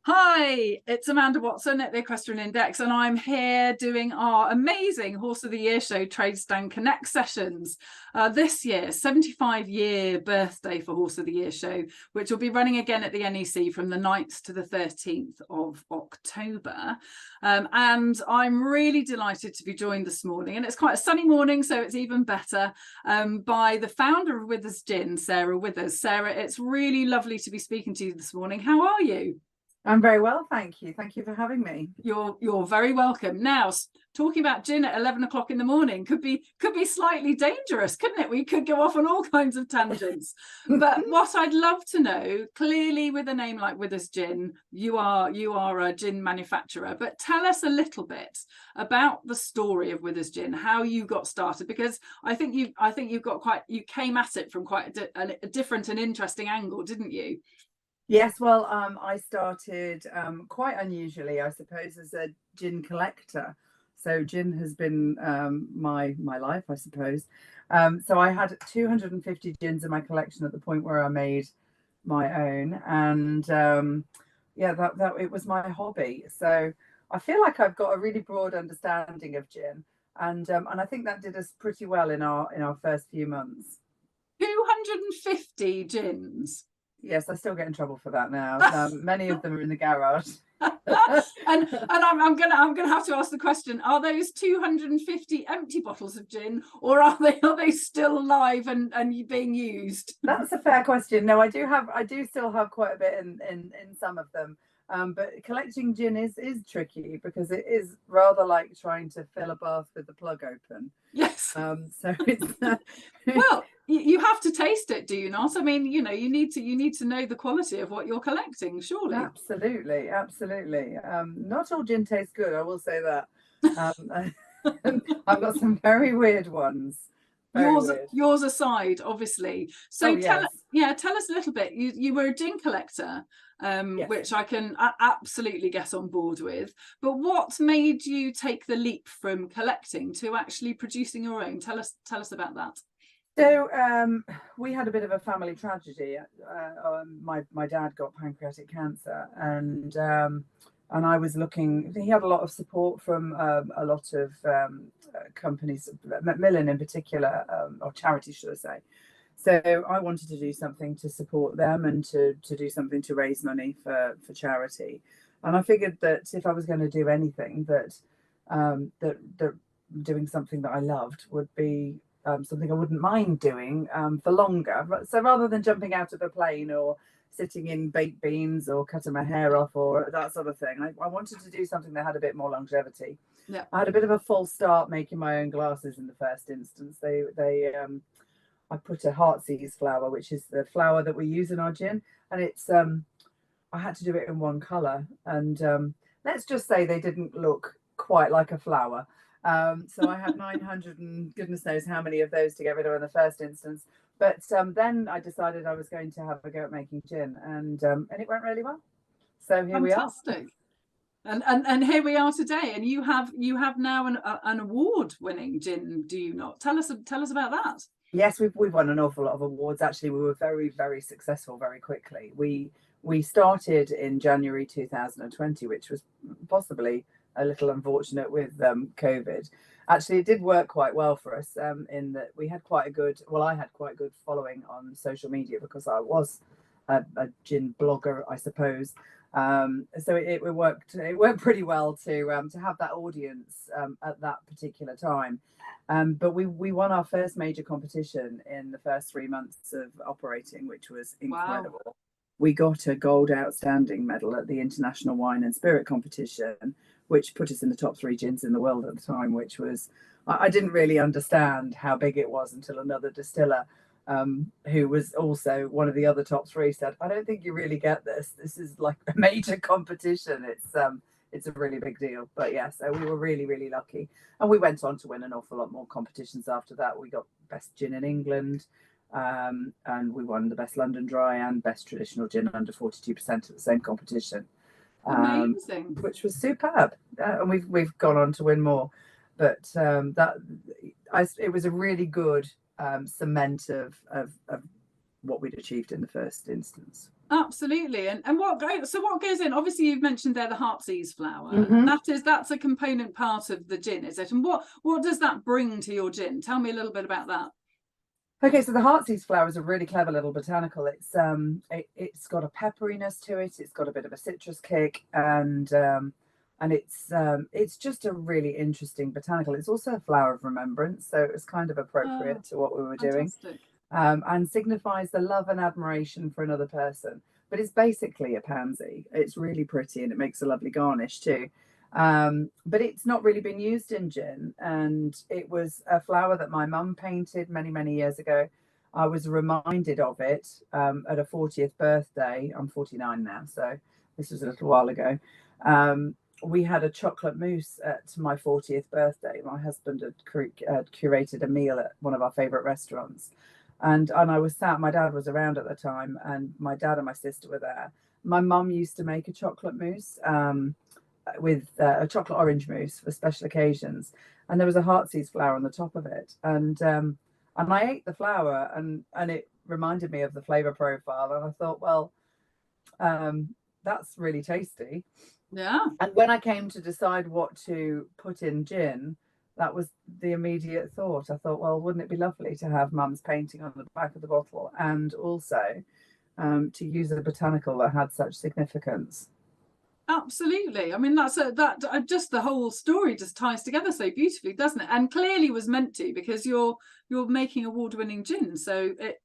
Hi, it's Amanda Watson at the Equestrian Index, and I'm here doing our amazing Horse of the Year show, Tradestand Connect sessions. This year, 75-year birthday for Horse of the Year show, which will be running again at the NEC from the 9th to the 13th of October. And I'm really delighted to be joined this morning, and it's quite a sunny morning, so it's even better, by the founder of Withers Gin, Sarah Withers. Sarah, it's really lovely to be speaking to you this morning. How are you? I'm very well, thank you. Thank you for having me. You're very welcome. Now, talking about gin at 11 o'clock in the morning could be slightly dangerous, couldn't it? We could go off on all kinds of tangents. But what I'd love to know, clearly with a name like Withers Gin, you are a gin manufacturer. But tell us a little bit about the story of Withers Gin, how you got started, because I think you came at it from quite a different and interesting angle, didn't you? Yes, well, I started quite unusually, I suppose, as a gin collector. So gin has been my life, I suppose. So I had 250 gins in my collection at the point where I made my own, and yeah, that it was my hobby. So I feel like I've got a really broad understanding of gin, and I think that did us pretty well in our first few months. 250 gins. Yes, I still get in trouble for that now. Many of them are in the garage. and I'm gonna have to ask the question: are those 250 empty bottles of gin, or are they still alive and being used? That's a fair question. No, I do still have quite a bit in some of them. But collecting gin is tricky because it is rather like trying to fill a bath with the plug open. Yes. So it's well, you have to taste it, do you not? I mean, you need to know the quality of what you're collecting, surely. Absolutely. Not all gin tastes good, I will say that. I've got some very weird ones. Yours aside, obviously. So tell us a little bit. You were a gin collector, yes, which I can absolutely get on board with. But what made you take the leap from collecting to actually producing your own? Tell us about that. So we had a bit of a family tragedy. My dad got pancreatic cancer, and I was looking. He had a lot of support from a lot of companies, Macmillan in particular, or charities, should I say. So I wanted to do something to support them and to do something to raise money for charity. And I figured that if I was going to do anything, that doing something that I loved would be something I wouldn't mind doing for longer. So rather than jumping out of a plane or sitting in baked beans or cutting my hair off or that sort of thing, I wanted to do something that had a bit more longevity. Yeah. I had a bit of a false start making my own glasses in the first instance. I put a heartsease flower, which is the flower that we use in our gin, and it's I had to do it in one color, and let's just say they didn't look quite like a flower. So I had 900 and goodness knows how many of those to get rid of in the first instance. But then I decided I was going to have a go at making gin, and it went really well. So here we are. Fantastic. And here we are today. And you have now an award-winning gin, do you not? Tell us about that. Yes, we've won an awful lot of awards. Actually, we were very, very successful very quickly. We started in January 2020, which was possibly a little unfortunate with COVID. Actually, it did work quite well for us in that we had quite a good, I had quite a good following on social media because I was a gin blogger, I suppose. So it worked pretty well to have that audience at that particular time. But we won our first major competition in the first 3 months of operating, which was incredible. Wow. We got a gold outstanding medal at the International Wine and Spirit Competition, which put us in the top 3 gins in the world at the time, which was, I didn't really understand how big it was until another distiller who was also one of the other top 3 said, I don't think you really get this. This is like a major competition. It's a really big deal. But yeah, so we were really, really lucky. And we went on to win an awful lot more competitions after that. We got best gin in England, and we won the best London dry and best traditional gin under 42% at the same competition. Amazing. Which was superb. And we've gone on to win more. But it was a really good cement of what we'd achieved in the first instance. Absolutely. And what goes in? Obviously, you've mentioned there the Heartsease flower. That's a component part of the gin, is it? And what does that bring to your gin? Tell me a little bit about that. Okay, so the Heartsease flower is a really clever little botanical. It's got a pepperiness to it. It's got a bit of a citrus kick, and it's just a really interesting botanical. It's also a flower of remembrance, so it was kind of appropriate to what we were doing. And signifies the love and admiration for another person. But it's basically a pansy. It's really pretty and it makes a lovely garnish too. But it's not really been used in gin. And it was a flower that my mum painted many, many years ago. I was reminded of it at a 40th birthday. I'm 49 now, so this was a little while ago. We had a chocolate mousse at my 40th birthday. My husband had curated a meal at one of our favourite restaurants. And I was sat, my dad was around at the time, and my dad and my sister were there. My mum used to make a chocolate mousse with a chocolate orange mousse for special occasions. And there was a Heartsease flower on the top of it. And I ate the flower, and it reminded me of the flavour profile. And I thought, well, that's really tasty. Yeah. And when I came to decide what to put in gin, that was the immediate thought. I thought, well, wouldn't it be lovely to have mum's painting on the back of the bottle, and also to use a botanical that had such significance. Absolutely. I mean, just the whole story just ties together so beautifully, doesn't it? And clearly was meant to, because you're making award-winning gin, so it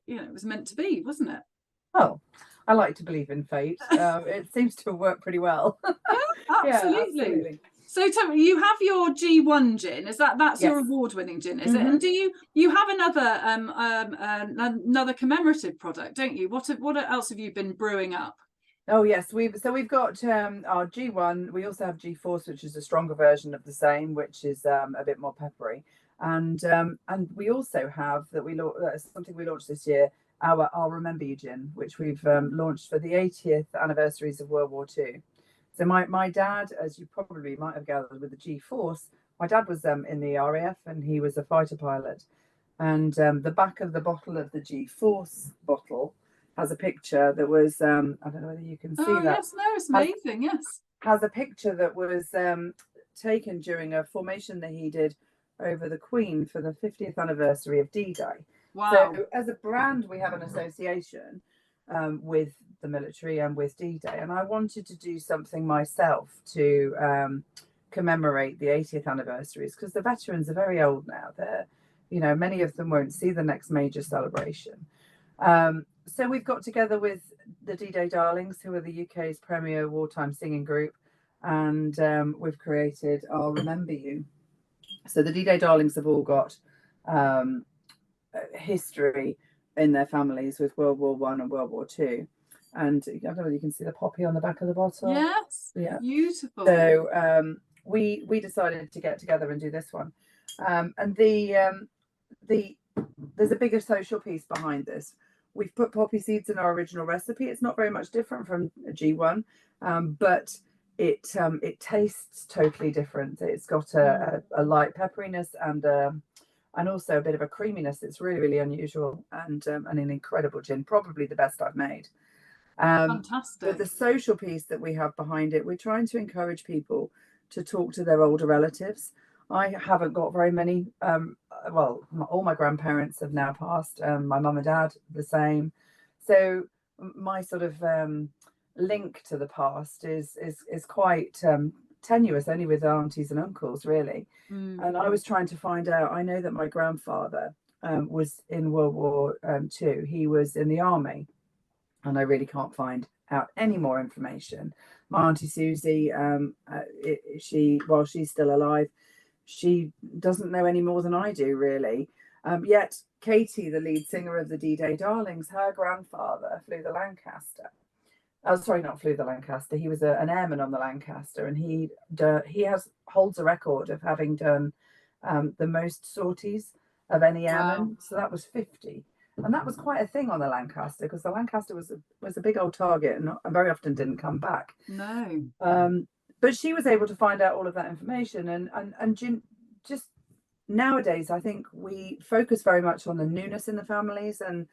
was meant to be, wasn't it? Oh, I like to believe in fate. It seems to have worked pretty well. Yeah, absolutely. Yeah, absolutely. So tell me, you have your G1 gin. That's yes. Your award-winning gin, is it? And do you have another commemorative product, don't you? What else have you been brewing up? Oh yes, we've got our G1. We also have G-Force, which is a stronger version of the same, which is a bit more peppery. And we also have something we launched this year, our I'll Remember You gin, which we've launched for the 80th anniversaries of World War II. So my dad, as you probably might have gathered with the G-Force, my dad was in the RAF and he was a fighter pilot. And the back of the bottle of the G-Force bottle has a picture that was, I don't know whether you can see that. Yes, no, it's amazing, yes. Has a picture that was taken during a formation that he did over the Queen for the 50th anniversary of D-Day. Wow. So as a brand, we have an association with the military and with D-Day, and I wanted to do something myself to commemorate the 80th anniversaries, because the veterans are very old now. They're, many of them won't see the next major celebration. So we've got together with the D-Day Darlings, who are the UK's premier wartime singing group, and we've created I'll Remember You. So the D-Day Darlings have all got history in their families with World War I and World War II. And I don't know if you can see the poppy on the back of the bottle. Yes, yeah, beautiful. So we decided to get together and do this one, and there's a bigger social piece behind this. We've put poppy seeds in our original recipe. It's not very much different from a G1, but it tastes totally different. It's got a light pepperiness and also a bit of a creaminess. It's really, really unusual and an incredible gin, probably the best I've made. Fantastic. But the social piece that we have behind it, we're trying to encourage people to talk to their older relatives. I haven't got very many. All my grandparents have now passed. My mum and dad, the same. So my sort of link to the past is quite tenuous, only with aunties and uncles, really. And I was trying to find out. I know that my grandfather was in World War II. He was in the army, and I really can't find out any more information. My auntie Susie, while she's still alive, she doesn't know any more than I do, really. Yet Katie, the lead singer of the D-Day Darlings, her grandfather flew the Lancaster. Not flew the Lancaster. He was an airman on the Lancaster, and he holds a record of having done the most sorties of any airman. Wow. So that was 50. And that was quite a thing on the Lancaster, because the Lancaster was a big old target and very often didn't come back. No. But she was able to find out all of that information. And just nowadays, I think we focus very much on the newness in the families and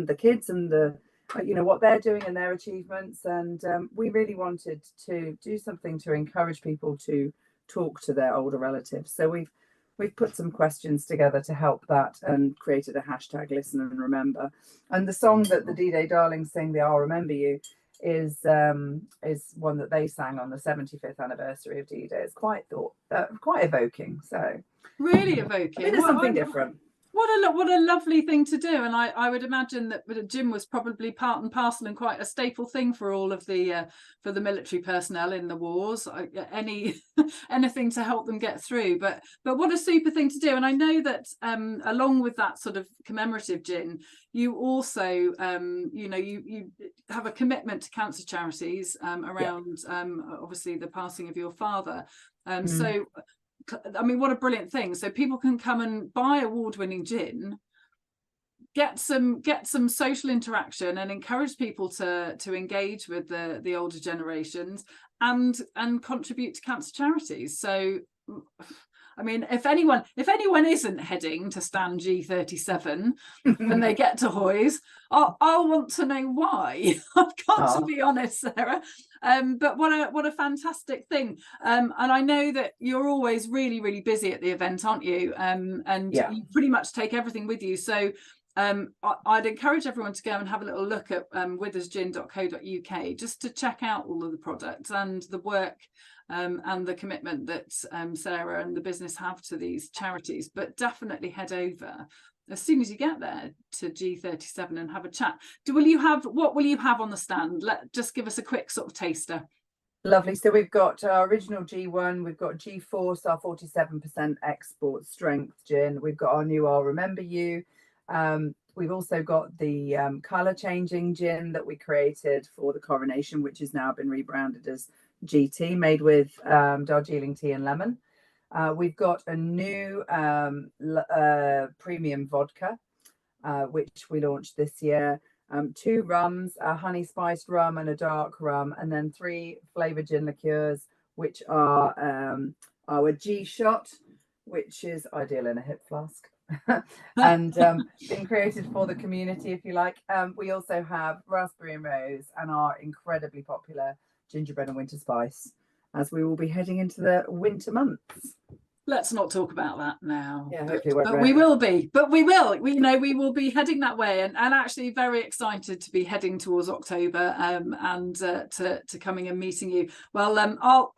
the kids and the you know, what they're doing and their achievements. And we really wanted to do something to encourage people to talk to their older relatives. So we've put some questions together to help that, and created a hashtag Listen and Remember. And the song that the D-Day Darlings sing, the I'll Remember You, is one that they sang on the 75th anniversary of D-Day. It's quite evoking. So really evoking. I mean, it's something different. What a lovely thing to do. And I would imagine that gin was probably part and parcel and quite a staple thing for all of the for the military personnel in the wars, anything to help them get through. But what a super thing to do. And I know that along with that sort of commemorative gin, you also you know, you have a commitment to cancer charities around obviously the passing of your father. So I mean, what a brilliant thing. So people can come and buy award-winning gin, get some social interaction, and encourage people to engage with the older generations, and contribute to cancer charities. So I mean, if anyone isn't heading to stand G37 when they get to HOYS, I'll want to know why. I've got to be honest, Sarah. But what a fantastic thing. And I know that you're always really, really busy at the event, aren't you? And you pretty much take everything with you. So I'd encourage everyone to go and have a little look at withersgin.co.uk, just to check out all of the products and the work and the commitment that Sarah and the business have to these charities. But definitely head over as soon as you get there to G37 and have a chat. What will you have on the stand? Just give us a quick sort of taster. Lovely. So we've got our original G1, we've got G4, so our 47% export strength gin. We've got our new I'll Remember You. We've also got the colour changing gin that we created for the coronation, which has now been rebranded as GT, made with Darjeeling tea and lemon. We've got a new premium vodka, which we launched this year. 2 rums, a honey spiced rum and a dark rum, and then 3 flavoured gin liqueurs, which are our G shot, which is ideal in a hip flask. And been created for the community, if you like. We also have raspberry and rose, and our incredibly popular gingerbread and winter spice, as we will be heading into the winter months. Let's not talk about that now. Yeah, but we will be. But we will. We will be heading that way, and actually very excited to be heading towards October and to coming and meeting you. Well,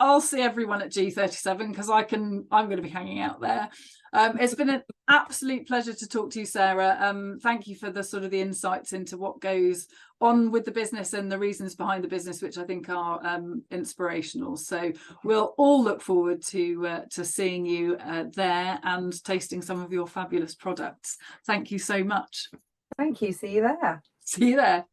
I'll see everyone at G37 because I'm going to be hanging out there. It's been an absolute pleasure to talk to you, Sarah. Thank you for the insights into what goes on with the business and the reasons behind the business, which I think are inspirational. So we'll all look forward to seeing you there and tasting some of your fabulous products. Thank you so much. Thank you. See you there. See you there.